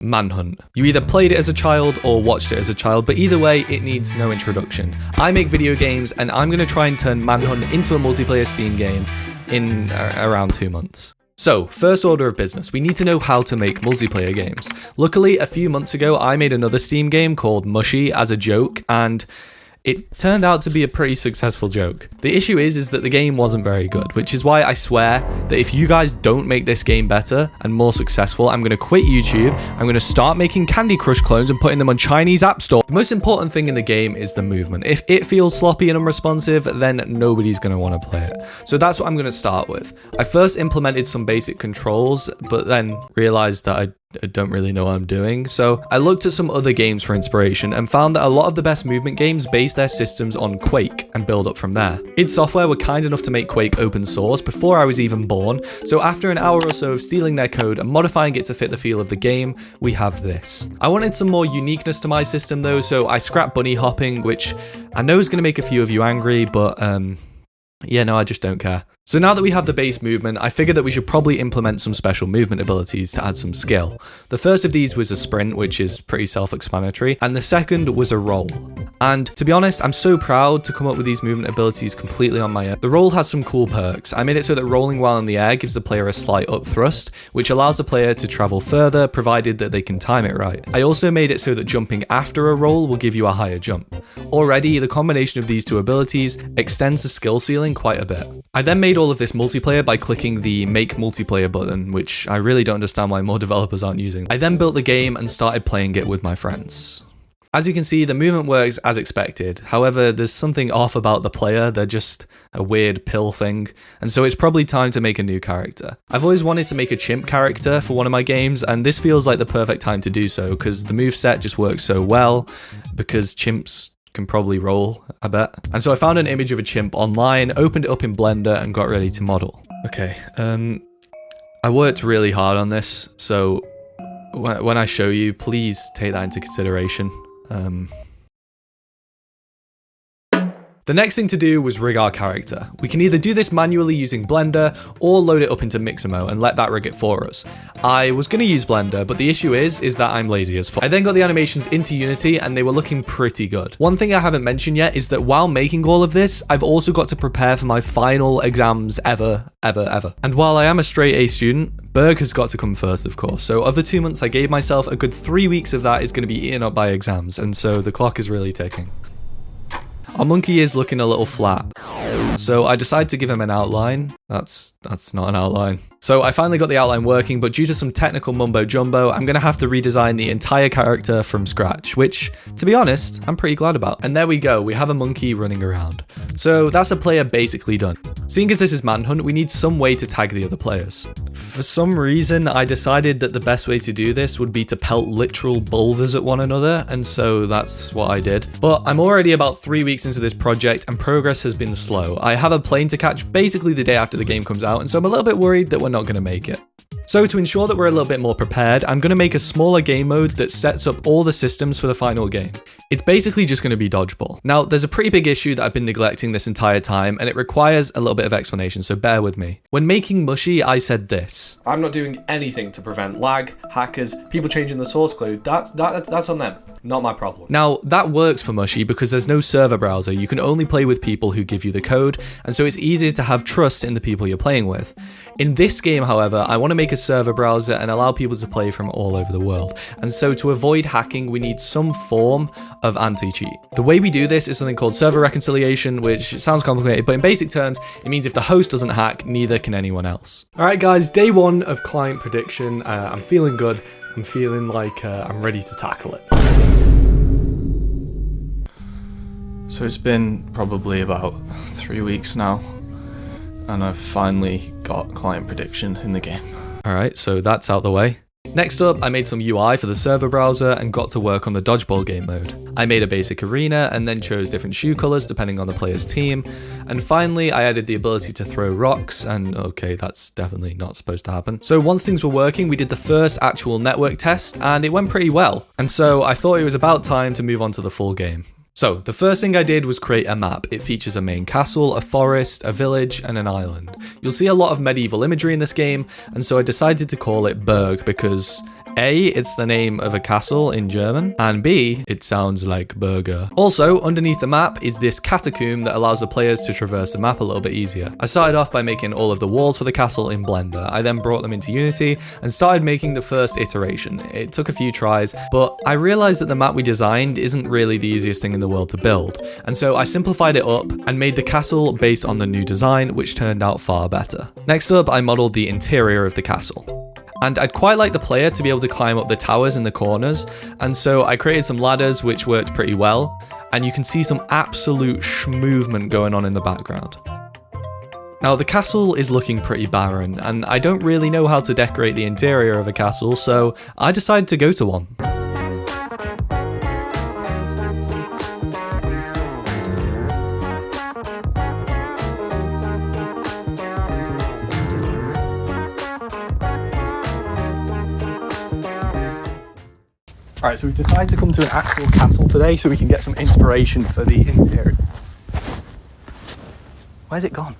Manhunt. You either played it as a child or watched it as a child, but either way, it needs no introduction. I make video games, and I'm going to try and turn Manhunt into a multiplayer Steam game in around 2 months. So, first order of business, we need to know how to make multiplayer games. Luckily, a few months ago, I made another Steam game called Mushy as a joke, and it turned out to be a pretty successful joke. The issue is that the game wasn't very good, which is why I swear that if you guys don't make this game better and more successful, I'm going to quit YouTube, I'm going to start making Candy Crush clones and putting them on Chinese App Store. The most important thing in the game is the movement. If it feels sloppy and unresponsive, then nobody's going to want to play it. So that's what I'm going to start with. I first implemented some basic controls, but then realized that I don't really know what I'm doing, so I looked at some other games for inspiration and found that a lot of the best movement games base their systems on Quake and build up from there. id Software were kind enough to make Quake open source before I was even born, so after an hour or so of stealing their code and modifying it to fit the feel of the game, we have this. I wanted some more uniqueness to my system though, so I scrapped bunny hopping, which I know is going to make a few of you angry, but yeah, no, I just don't care. So now that we have the base movement, I figured that we should probably implement some special movement abilities to add some skill. The first of these was a sprint, which is pretty self-explanatory, and the second was a roll. And to be honest, I'm so proud to come up with these movement abilities completely on my own. The roll has some cool perks. I made it so that rolling while in the air gives the player a slight up thrust, which allows the player to travel further, provided that they can time it right. I also made it so that jumping after a roll will give you a higher jump. Already, the combination of these two abilities extends the skill ceiling quite a bit. I then made all of this multiplayer by clicking the Make Multiplayer button, which I really don't understand why more developers aren't using. I then built the game and started playing it with my friends. As you can see, the movement works as expected. However, there's something off about the player. They're just a weird pill thing, and so it's probably time to make a new character. I've always wanted to make a chimp character for one of my games, and this feels like the perfect time to do so, because the moveset just works so well, because chimps can probably roll, I bet. And so I found an image of a chimp online, opened it up in Blender, and got ready to model. Okay, I worked really hard on this, so when I show you, please take that into consideration. The next thing to do was rig our character. We can either do this manually using Blender or load it up into Mixamo and let that rig it for us. I was going to use Blender, but the issue is that I'm lazy as fuck. I then got the animations into Unity and they were looking pretty good. One thing I haven't mentioned yet is that while making all of this, I've also got to prepare for my final exams ever. And while I am a straight A student, Berg has got to come first, of course. So of the 2 months I gave myself, a good 3 weeks of that is going to be eaten up by exams, and so the clock is really ticking. Our monkey is looking a little flat, so I decided to give him an outline. That's not an outline. So I finally got the outline working, but due to some technical mumbo jumbo, I'm going to have to redesign the entire character from scratch, which, to be honest, I'm pretty glad about. And there we go, we have a monkey running around. So that's a player basically done. Seeing as this is Manhunt, we need some way to tag the other players. For some reason, I decided that the best way to do this would be to pelt literal boulders at one another, and so that's what I did. But I'm already about 3 weeks into this project, and progress has been slow. I have a plane to catch basically the day after the game comes out, and so I'm a little bit worried that we're not going to make it. So to ensure that we're a little bit more prepared, I'm going to make a smaller game mode that sets up all the systems for the final game. It's basically just going to be dodgeball. Now, there's a pretty big issue that I've been neglecting this entire time, and it requires a little bit of explanation, so bear with me. When making Mushy, I said this: I'm not doing anything to prevent lag, hackers, people changing the source code. That's on them. Not my problem. Now, that works for Mushy because there's no server browser. You can only play with people who give you the code, and so it's easier to have trust in the people you're playing with. In this game, however, I want to make a server browser and allow people to play from all over the world. And so to avoid hacking, we need some form of anti-cheat. The way we do this is something called server reconciliation, which sounds complicated, but in basic terms, it means if the host doesn't hack, neither can anyone else. All right, guys, day one of client prediction. I'm feeling good. I'm feeling like I'm ready to tackle it. So it's been probably about 3 weeks now, and I've finally got client prediction in the game. Alright, so that's out the way. Next up, I made some UI for the server browser and got to work on the dodgeball game mode. I made a basic arena and then chose different shoe colors depending on the player's team. And finally, I added the ability to throw rocks, and okay, that's definitely not supposed to happen. So once things were working, we did the first actual network test and it went pretty well. And so I thought it was about time to move on to the full game. So the first thing I did was create a map. It features a main castle, a forest, a village, and an island. You'll see a lot of medieval imagery in this game, and so I decided to call it Berg because A, it's the name of a castle in German, and B, it sounds like burger. Also, underneath the map is this catacomb that allows the players to traverse the map a little bit easier. I started off by making all of the walls for the castle in Blender. I then brought them into Unity and started making the first iteration. It took a few tries, but I realized that the map we designed isn't really the easiest thing in the world to build, and so I simplified it up and made the castle based on the new design, which turned out far better. Next up, I modeled the interior of the castle. And I'd quite like the player to be able to climb up the towers in the corners, and so I created some ladders which worked pretty well, and you can see some absolute schmovement going on in the background. Now the castle is looking pretty barren, and I don't really know how to decorate the interior of a castle, so I decided to go to one. Alright, so we've decided to come to an actual castle today so we can get some inspiration for the interior. Where's it gone?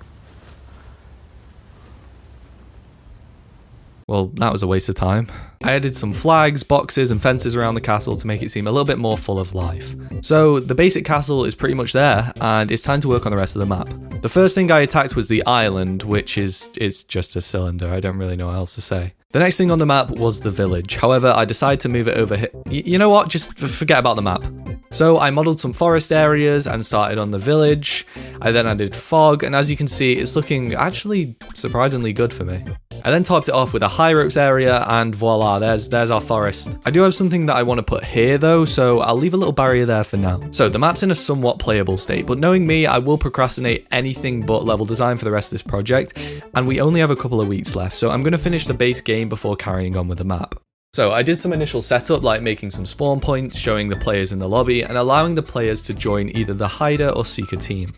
Well, that was a waste of time. I added some flags, boxes, and fences around the castle to make it seem a little bit more full of life. So the basic castle is pretty much there, and it's time to work on the rest of the map. The first thing I attacked was the island, which is just a cylinder. I don't really know what else to say. The next thing on the map was the village. However, I decided to move it over here. You know what? Just forget about the map. So I modeled some forest areas and started on the village. I then added fog, and as you can see, it's looking actually surprisingly good for me. I then topped it off with a high ropes area, and voila, there's our forest. I do have something that I want to put here though, so I'll leave a little barrier there for now. So the map's in a somewhat playable state, but knowing me, I will procrastinate anything but level design for the rest of this project, and we only have a couple of weeks left, so I'm going to finish the base game before carrying on with the map. So I did some initial setup, like making some spawn points, showing the players in the lobby, and allowing the players to join either the hider or seeker team.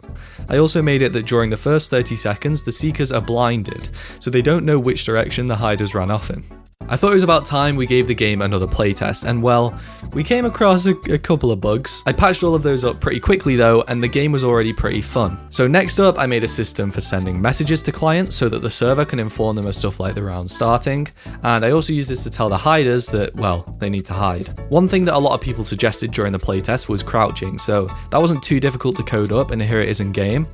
I also made it that during the first 30 seconds, the seekers are blinded, so they don't know which direction the hiders ran off in. I thought it was about time we gave the game another playtest, and well, we came across a couple of bugs. I patched all of those up pretty quickly though, and the game was already pretty fun. So next up, I made a system for sending messages to clients so that the server can inform them of stuff like the round starting, and I also used this to tell the hiders that, well, they need to hide. One thing that a lot of people suggested during the playtest was crouching, so that wasn't too difficult to code up, and here it is in game.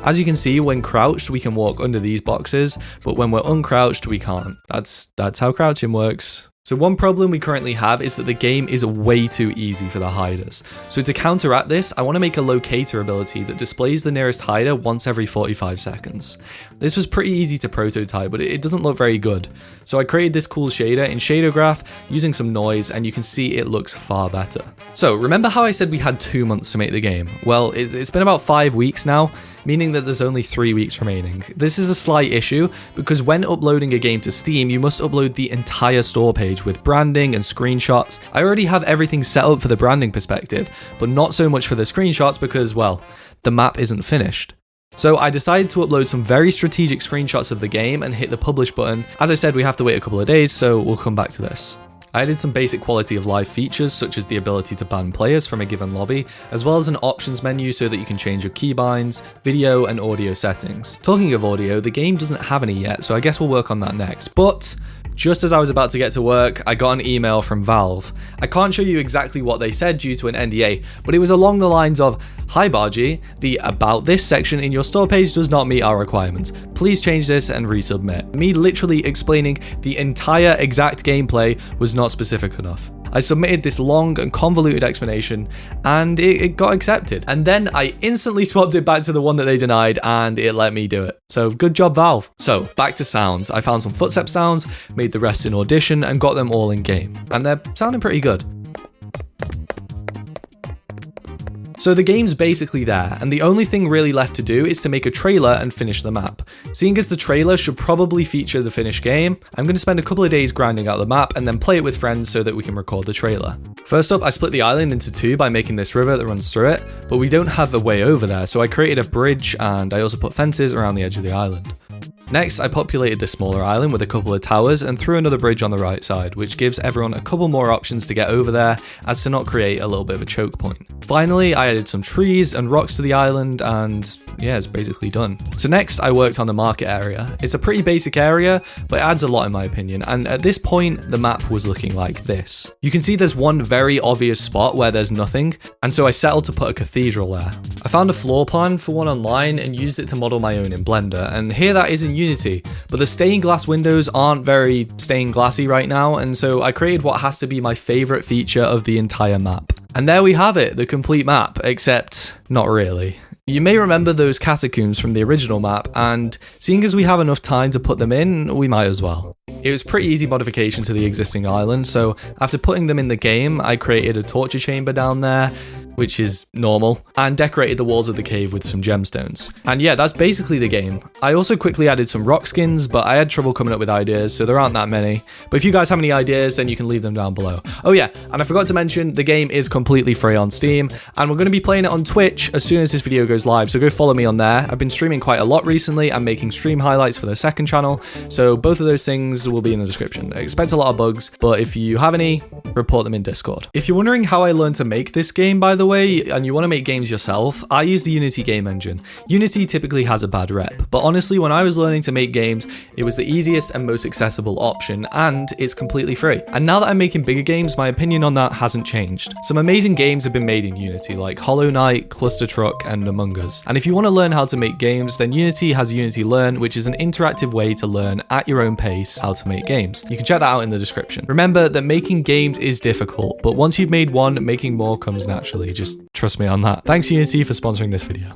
As you can see, when crouched, we can walk under these boxes, but when we're uncrouched, we can't. That's how crouching works. So one problem we currently have is that the game is way too easy for the hiders. So to counteract this, I want to make a locator ability that displays the nearest hider once every 45 seconds. This was pretty easy to prototype, but it doesn't look very good. So I created this cool shader in Shader Graph using some noise, and you can see it looks far better. So remember how I said we had 2 months to make the game? Well, it's been about 5 weeks now, meaning that there's only 3 weeks remaining. This is a slight issue because when uploading a game to Steam, you must upload the entire store page with branding and screenshots. I already have everything set up for the branding perspective, but not so much for the screenshots because, well, the map isn't finished. So I decided to upload some very strategic screenshots of the game and hit the publish button. As I said, we have to wait a couple of days, so we'll come back to this. I added some basic quality of life features such as the ability to ban players from a given lobby, as well as an options menu so that you can change your keybinds, video and audio settings. Talking of audio, the game doesn't have any yet, so I guess we'll work on that next. But just as I was about to get to work, I got an email from Valve. I can't show you exactly what they said due to an NDA, but it was along the lines of, "Hi Barji, the About This section in your store page does not meet our requirements. Please change this and resubmit." Me literally explaining the entire exact gameplay was not specific enough. I submitted this long and convoluted explanation and it got accepted. And then I instantly swapped it back to the one that they denied and it let me do it. So good job, Valve. So back to sounds. I found some footstep sounds, made the rest in Audition and got them all in game. And they're sounding pretty good. So the game's basically there, and the only thing really left to do is to make a trailer and finish the map. Seeing as the trailer should probably feature the finished game, I'm going to spend a couple of days grinding out the map and then play it with friends so that we can record the trailer. First up, I split the island into two by making this river that runs through it, but we don't have a way over there, so I created a bridge and I also put fences around the edge of the island. Next, I populated this smaller island with a couple of towers and threw another bridge on the right side, which gives everyone a couple more options to get over there as to not create a little bit of a choke point. Finally, I added some trees and rocks to the island, and yeah, it's basically done. So next, I worked on the market area. It's a pretty basic area, but it adds a lot in my opinion, and at this point, the map was looking like this. You can see there's one very obvious spot where there's nothing, and so I settled to put a cathedral there. I found a floor plan for one online and used it to model my own in Blender, and here that is in Unity, but the stained glass windows aren't very stained glassy right now, and so I created what has to be my favorite feature of the entire map. And there we have it, the complete map, except not really. You may remember those catacombs from the original map, and seeing as we have enough time to put them in, we might as well. It was pretty easy modification to the existing island, so after putting them in the game, I created a torture chamber down there, which is normal, and decorated the walls of the cave with some gemstones. And yeah, that's basically the game. I also quickly added some rock skins, but I had trouble coming up with ideas, so there aren't that many. But if you guys have any ideas, then you can leave them down below. Oh yeah, and I forgot to mention, the game is completely free on Steam, and we're going to be playing it on Twitch as soon as this video goes live, so go follow me on there. I've been streaming quite a lot recently and making stream highlights for the second channel, so both of those things will be in the description. I expect a lot of bugs, but if you have any, report them in Discord. If you're wondering how I learned to make this game, by the way, and you want to make games yourself, I use the Unity game engine. Unity typically has a bad rep, but honestly, when I was learning to make games, it was the easiest and most accessible option, and it's completely free. And now that I'm making bigger games, my opinion on that hasn't changed. Some amazing games have been made in Unity, like Hollow Knight, Cluster Truck, and Among Us. And if you want to learn how to make games, then Unity has Unity Learn, which is an interactive way to learn at your own pace how to make games. You can check that out in the description. Remember that making games is difficult, but once you've made one, making more comes naturally. Just trust me on that. Thanks Unity for sponsoring this video.